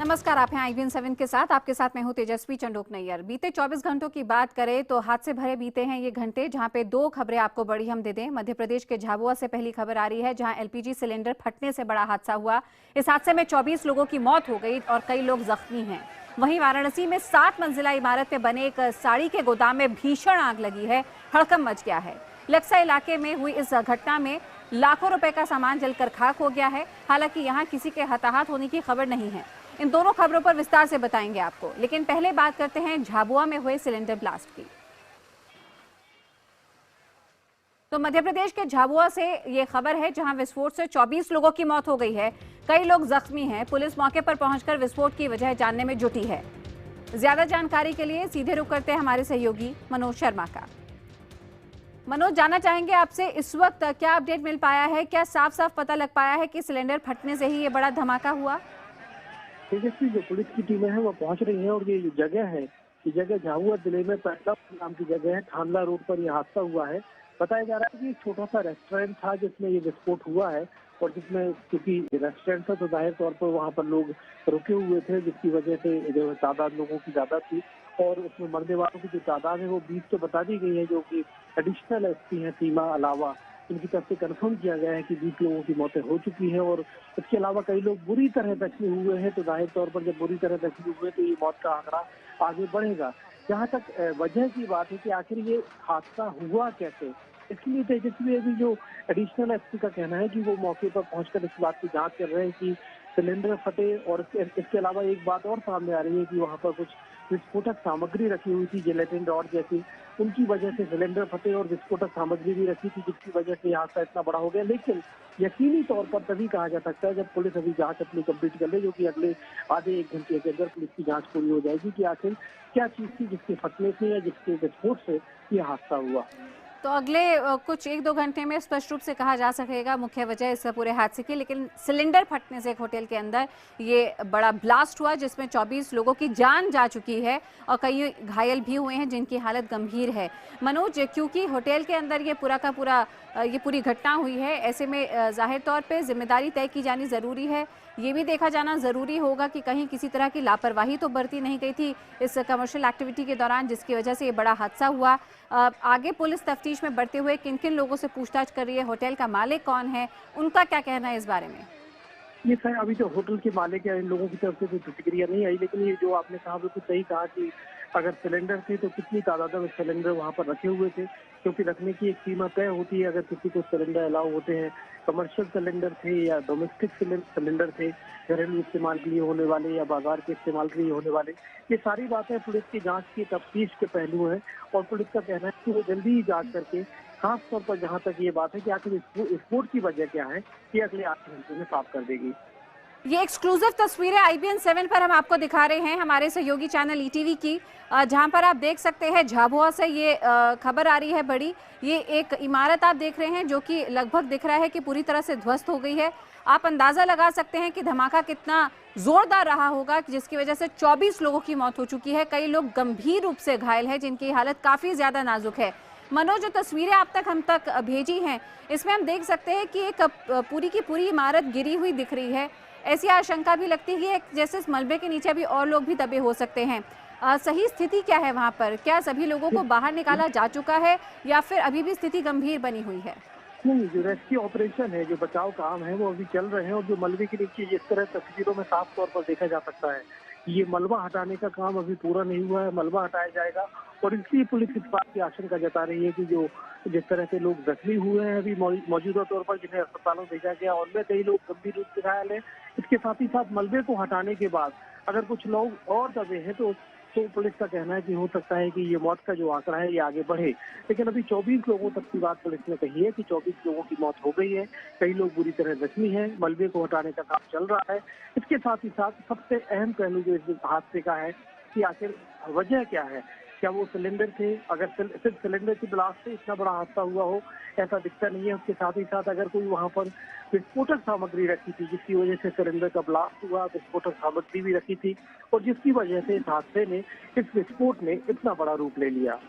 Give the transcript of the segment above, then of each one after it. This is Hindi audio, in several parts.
नमस्कार, आप हैं IBN 7 के साथ। आपके साथ मैं हूं तेजस्वी चंडोक नैयर। बीते 24 घंटों की बात करें तो हादसे भरे बीते हैं ये घंटे, जहां पे दो खबरें आपको बड़ी हम दे दें। मध्य प्रदेश के झाबुआ से पहली खबर आ रही है, जहां LPG सिलेंडर फटने से बड़ा हादसा हुआ। इस हादसे में 24 लोगों की मौत हो गई और कई लोग जख्मी हैं। वहीं वाराणसी में 7 मंजिला इमारत में बने एक साड़ी के गोदाम में भीषण आग लगी है, हड़कंप मच गया है। लक्सा इलाके में हुई इस घटना में लाखों रुपए का सामान जलकर खाक हो गया है। हालांकि यहां किसी के हताहत होने की खबर नहीं है। इन दोनों खबरों पर विस्तार से बताएंगे आपको, लेकिन पहले बात करते हैं झाबुआ में हुए सिलेंडर ब्लास्ट की। तो मध्य प्रदेश के झाबुआ से ये खबर है, जहां विस्फोट से 24 लोगों की मौत हो गई है, कई लोग जख्मी हैं। पुलिस मौके पर पहुंचकर विस्फोट की वजह जानने में जुटी है। ज्यादा जानकारी के लिए सीधे रुख करते हैं हमारे सहयोगी मनोज शर्मा का। मनोज, जानना चाहेंगे आपसे, इस वक्त क्या अपडेट मिल पाया है? क्या साफ साफ पता लग पाया है कि सिलेंडर फटने से ही ये बड़ा धमाका हुआ? तेजस्वी, जो पुलिस की टीमें हैं वो पहुंच रही हैं और ये जो जगह है, ये जगह झाबुआ जिले में पैटलापुर नाम की जगह है। थानला रोड पर यह हादसा हुआ है। बताया जा रहा है कि एक छोटा सा रेस्टोरेंट था जिसमें ये विस्फोट हुआ है और जिसमें क्योंकि रेस्टोरेंट था तो जाहिर तौर पर वहाँ पर लोग रुके हुए थे, जिसकी वजह से जो तादाद लोगों की ज्यादा थी और उसमें मरने वालों की जो तादाद है वो 20 तो बता दी गई है, जो कि एडिशनल एसपी है सीमा अलावा, इनकी तरफ से कंफर्म किया गया है कि 20 लोगों की मौतें हो चुकी है और इसके अलावा कई लोग बुरी तरह जख्मी हुए हैं। तो जाहिर तौर पर जब बुरी तरह जख्मी हुए तो ये मौत का आंकड़ा आगे बढ़ेगा। जहाँ तक वजह की बात है कि आखिर ये हादसा हुआ कैसे, इसके लिए तेजस्वी अभी जो एडिशनल एसपी का कहना है कि वो मौके पर पहुंचकर इस बात की जांच कर रहे हैं कि सिलेंडर फटे। और इसके अलावा एक बात और सामने आ रही है कि वहाँ पर कुछ विस्फोटक सामग्री रखी हुई थी, जिलेटिन रॉड जैसी, उनकी वजह से सिलेंडर फटे और विस्फोटक सामग्री भी रखी थी, जिसकी वजह से यह हादसा इतना बड़ा हो गया। लेकिन यकीनी तौर पर तभी कहा जा सकता है जब पुलिस अभी जांच अपनी कंप्लीट कर ले, जो कि अगले आधे एक घंटे के अंदर पुलिस की जांच पूरी हो जाएगी कि आखिर क्या चीज थी जिसके फटने से या जिसके विस्फोट से यह हादसा हुआ। तो अगले कुछ 1-2 घंटे में स्पष्ट रूप से कहा जा सकेगा मुख्य वजह इस पूरे हादसे की। लेकिन सिलेंडर फटने से एक होटल के अंदर ये बड़ा ब्लास्ट हुआ, जिसमें 24 लोगों की जान जा चुकी है और कई घायल भी हुए हैं जिनकी हालत गंभीर है। मनोज, क्योंकि होटल के अंदर ये पूरा का पूरा ये पूरी घटना हुई है, ऐसे में जाहिर तौर पर जिम्मेदारी तय की जानी ज़रूरी है। ये भी देखा जाना ज़रूरी होगा कि कहीं किसी तरह की लापरवाही तो बरती नहीं गई थी इस कमर्शियल एक्टिविटी के दौरान, जिसकी वजह से ये बड़ा हादसा हुआ। आगे पुलिस तफ्तीश में बढ़ते हुए किन किन लोगों से पूछताछ कर रही है? होटल का मालिक कौन है, उनका क्या कहना है इस बारे में? ये सर अभी जो होटल के मालिक है, इन लोगों की तरफ से कोई प्रतिक्रिया नहीं आई, लेकिन ये जो आपने कहा बिल्कुल सही कहा कि अगर सिलेंडर थे तो कितनी तादाद में सिलेंडर वहाँ पर रखे हुए थे, क्योंकि रखने की एक सीमा तय होती है। अगर किसी को सिलेंडर अलाउ होते हैं, कमर्शियल सिलेंडर थे या डोमेस्टिक सिलेंडर थे, घरेलू इस्तेमाल के लिए होने वाले या बाजार के इस्तेमाल के लिए होने वाले, ये सारी बातें पुलिस की जांच की तफ्तीश के पहलू हैं। और पुलिस का कहना है कि वो जल्दी ही जांच करके, खास तौर पर जहाँ तक ये बात है कि आखिर विस्फोट की वजह क्या है, ये अगले 8 घंटे में साफ कर देगी। ये एक्सक्लूसिव तस्वीरें IBN 7 पर हम आपको दिखा रहे हैं, हमारे सहयोगी चैनल ETV की, जहां पर आप देख सकते हैं झाबुआ से ये खबर आ रही है बड़ी। ये एक इमारत आप देख रहे हैं जो कि लगभग दिख रहा है कि पूरी तरह से ध्वस्त हो गई है। आप अंदाजा लगा सकते हैं कि धमाका कितना जोरदार रहा होगा, जिसकी वजह से 24 लोगों की मौत हो चुकी है। कई लोग गंभीर रूप से घायल हैं, जिनकी हालत काफी ज्यादा नाजुक है। मनोज, जो तस्वीरें आप तक हम तक भेजी हैं, इसमें हम देख सकते हैं कि एक पूरी की पूरी इमारत गिरी हुई दिख रही है। ऐसी आशंका भी लगती है कि जैसे इस मलबे के नीचे भी और लोग भी दबे हो सकते हैं। सही स्थिति क्या है वहां पर? क्या सभी लोगों को बाहर निकाला जा चुका है या फिर अभी भी स्थिति गंभीर बनी हुई है? नहीं, जो रेस्क्यू ऑपरेशन है, जो बचाव काम है, वो अभी चल रहे हैं। और जो मलबे के नीचे जिस तरह तस्वीरों में साफ तौर पर देखा जा सकता है, ये मलबा हटाने का काम अभी पूरा नहीं हुआ है। मलबा हटाया जाएगा और इसलिए पुलिस इस बात की आशंका जता रही है कि जो जिस तरह से लोग जख्मी हुए हैं अभी मौजूदा तौर पर, जिन्हें अस्पतालों में भेजा गया, उनमें कई लोग गंभीर रूप से घायल हैं। इसके साथ ही साथ मलबे को हटाने के बाद अगर कुछ लोग और दबे हैं तो पुलिस का कहना है कि हो सकता है कि ये मौत का जो आंकड़ा है ये आगे बढ़े। लेकिन अभी 24 लोगों तक की बात पुलिस ने कही है कि 24 लोगों की मौत हो गई है, कई लोग बुरी तरह जख्मी हैं, मलबे को हटाने का काम चल रहा है। इसके साथ ही साथ सबसे अहम पहलू जो इस हादसे का है कि आखिर वजह क्या है। क्या वो सिलेंडर थे? अगर सिर्फ सिलेंडर की ब्लास्ट से इतना बड़ा हादसा हुआ हो, ऐसा दिखता नहीं है। उसके साथ ही साथ अगर कोई वहाँ पर विस्फोटक सामग्री रखी थी जिसकी वजह से सिलेंडर का ब्लास्ट हुआ, विस्फोटक सामग्री भी रखी थी और जिसकी वजह से इस हादसे ने, इस विस्फोट ने इतना बड़ा रूप ले लिया।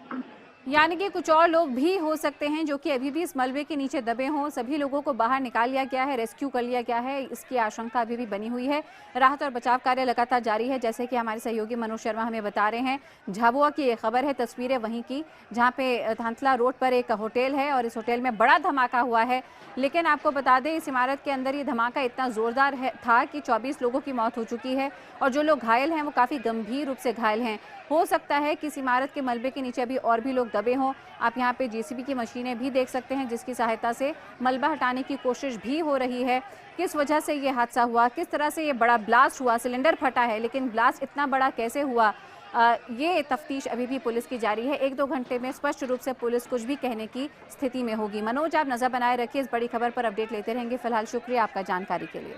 यानी कि कुछ और लोग भी हो सकते हैं जो कि अभी भी इस मलबे के नीचे दबे हों। सभी लोगों को बाहर निकाल लिया गया है, रेस्क्यू कर लिया गया है, इसकी आशंका अभी भी बनी हुई है। राहत और बचाव कार्य लगातार जारी है, जैसे कि हमारे सहयोगी मनोज शर्मा हमें बता रहे हैं। झाबुआ की ये खबर है, तस्वीरें वहीं की, जहाँ पे थांथला रोड पर एक होटल है और इस होटल में बड़ा धमाका हुआ है। लेकिन आपको बता दें, इस इमारत के अंदर ये धमाका इतना जोरदार था कि 24 लोगों की मौत हो चुकी है और जो लोग घायल हैं वो काफ़ी गंभीर रूप से घायल हैं। हो सकता है कि इस इमारत के मलबे के नीचे अभी और भी लोग दबे हों। आप यहाँ पे जेसीबी की मशीनें भी देख सकते हैं, जिसकी सहायता से मलबा हटाने की कोशिश भी हो रही है। किस वजह से ये हादसा हुआ, किस तरह से ये बड़ा ब्लास्ट हुआ, सिलेंडर फटा है, लेकिन ब्लास्ट इतना बड़ा कैसे हुआ, ये तफ्तीश अभी भी पुलिस की जारी है। 1-2 घंटे में स्पष्ट रूप से पुलिस कुछ भी कहने की स्थिति में होगी। मनोज, आप नजर बनाए रखिए, इस बड़ी खबर पर अपडेट लेते रहेंगे। फिलहाल शुक्रिया आपका जानकारी के लिए।